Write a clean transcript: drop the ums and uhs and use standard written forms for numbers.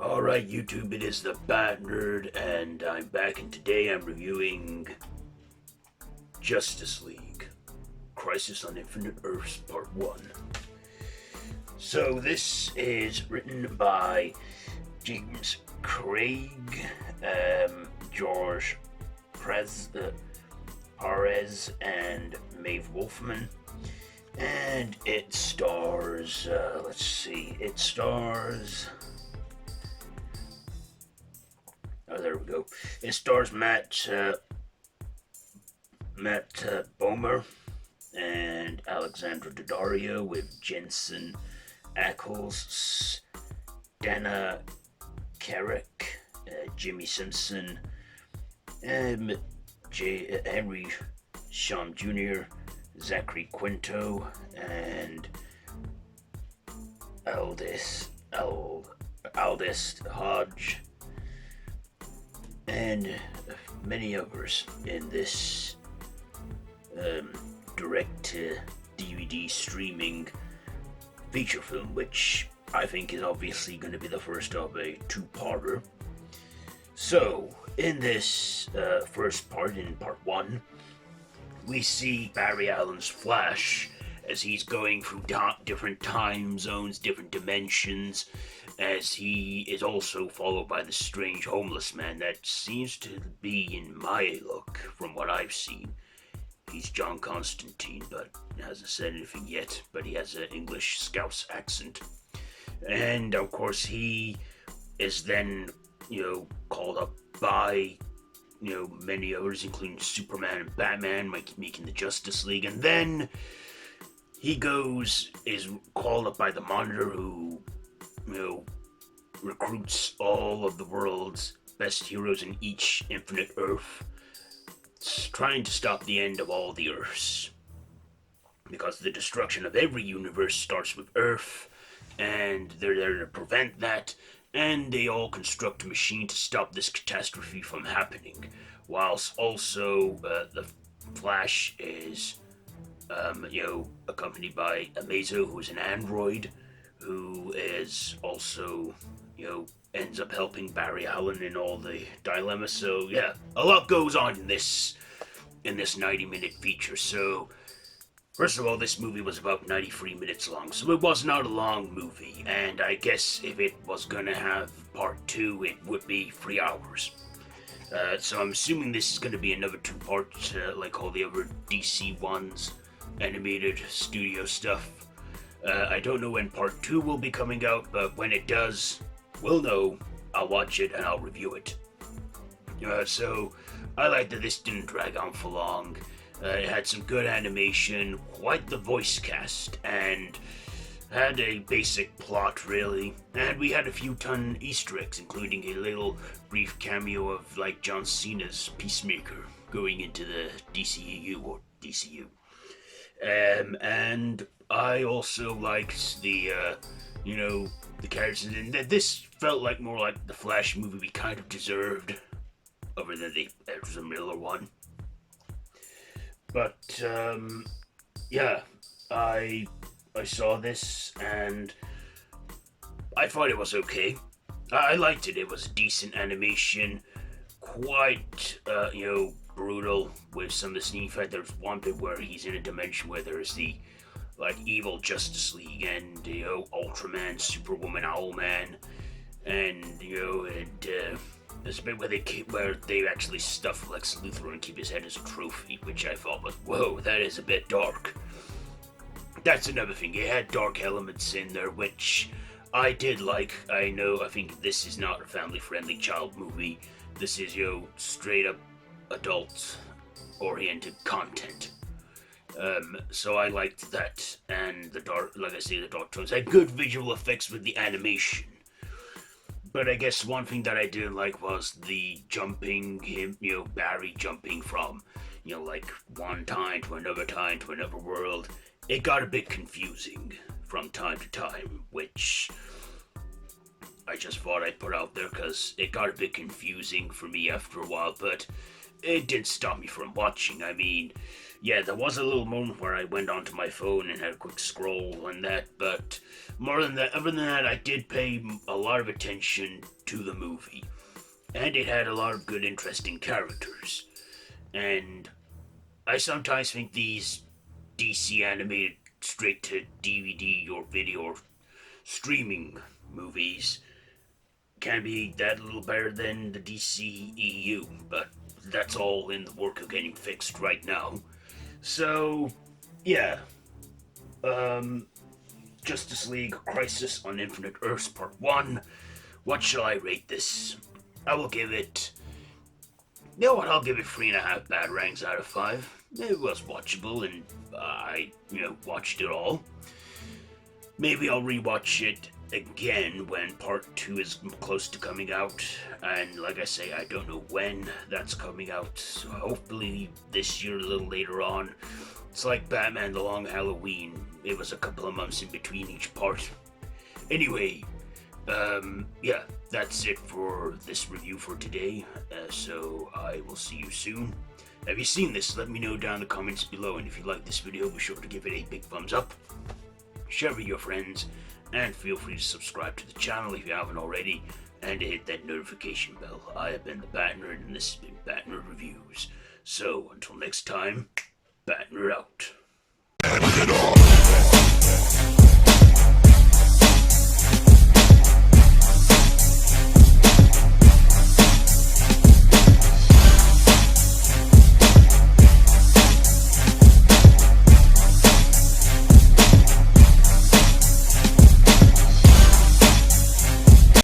Alright, YouTube, it is the Bat Nerd, and I'm back, and today I'm reviewing Justice League Crisis on Infinite Earths Part 1. So, this is written by James Craig, George Perez, and Maeve Wolfman. And it stars, oh, there we go. It stars Matt Bomer and Alexandra Daddario with Jensen Ackles, Dana Carrick, Jimmy Simpson, Henry Sean Jr., Zachary Quinto, and Aldous Hodge, and many others in this direct-to-DVD streaming feature film, which I think is obviously going to be the first of a two-parter. So, in this first part, in part 1, we see Barry Allen's Flash as he's going through different time zones, different dimensions, as he is also followed by the strange homeless man that seems to be in my look from what I've seen. He's John Constantine, but hasn't said anything yet, but he has an English Scouse accent. And of course he is then, called up by, many others, including Superman and Batman, making the Justice League, and then he is called up by the Monitor, who, recruits all of the world's best heroes in each infinite Earth, trying to stop the end of all the Earths. Because the destruction of every universe starts with Earth, and they're there to prevent that, and they all construct a machine to stop this catastrophe from happening. Whilst also, the Flash is accompanied by Amazo, who is an android, who is also, ends up helping Barry Allen in all the dilemmas. So yeah, a lot goes on in this 90-minute feature. So first of all, this movie was about 93 minutes long, so it was not a long movie, and I guess if it was gonna have part 2, it would be 3 hours. So I'm assuming this is gonna be another 2-part, like all the other DC ones, animated studio stuff. I don't know when part 2 will be coming out, but when it does, we'll know. I'll watch it and I'll review it. So I like that this didn't drag on for long. It had some good animation, quite the voice cast, and had a basic plot, really. And we had a few ton Easter eggs, including a little brief cameo of, John Cena's Peacemaker going into the DCEU or DCU. And I also liked the characters, and this felt like more like the Flash movie we kind of deserved, other than the Ezra Miller one. But, yeah, I saw this, and I thought it was okay. I liked it. It was decent animation, quite, brutal with some of the scene. In fact, there's one bit where he's in a dimension where there's the, evil Justice League and, Ultraman, Superwoman, Owlman, and, there's a bit where they actually stuff Lex Luthor and keep his head as a trophy, which I thought was, whoa, that is a bit dark. That's another thing. It had dark elements in there, which I did like. I think this is not a family-friendly child movie. This is, straight up adult-oriented content. So I liked that, and the dark tones had good visual effects with the animation. But I guess one thing that I didn't like was the jumping, Barry jumping from, one time to another world. It got a bit confusing from time to time, which I just thought I'd put out there because it got a bit confusing for me after a while. But it didn't stop me from watching. I mean, yeah, there was a little moment where I went onto my phone and had a quick scroll and that, but more than that, other than that, I did pay a lot of attention to the movie. And it had a lot of good, interesting characters. And I sometimes think these DC animated straight to DVD or video or streaming movies can be that little better than the DCEU, but that's all in the work of getting fixed right now. So, yeah. Um, Justice League Crisis on Infinite Earths Part 1. What shall I rate this? I will give it. You know what? I'll give it 3.5 batarangs out of 5. It was watchable, and I, watched it all. Maybe I'll rewatch it again when part 2 is close to coming out. And like I say, I don't know when that's coming out. So hopefully this year, a little later on. It's like Batman The Long Halloween. It was a couple of months in between each part. Anyway, yeah, that's it for this review for today. So I will see you soon. Have you seen this? Let me know down in the comments below. And if you like this video, be sure to give it a big thumbs up. Share with your friends. And feel free to subscribe to the channel if you haven't already. And hit that notification bell. I have been the Bat Nerd, and this has been Bat Nerd Reviews. So, until next time, Bat Nerd out.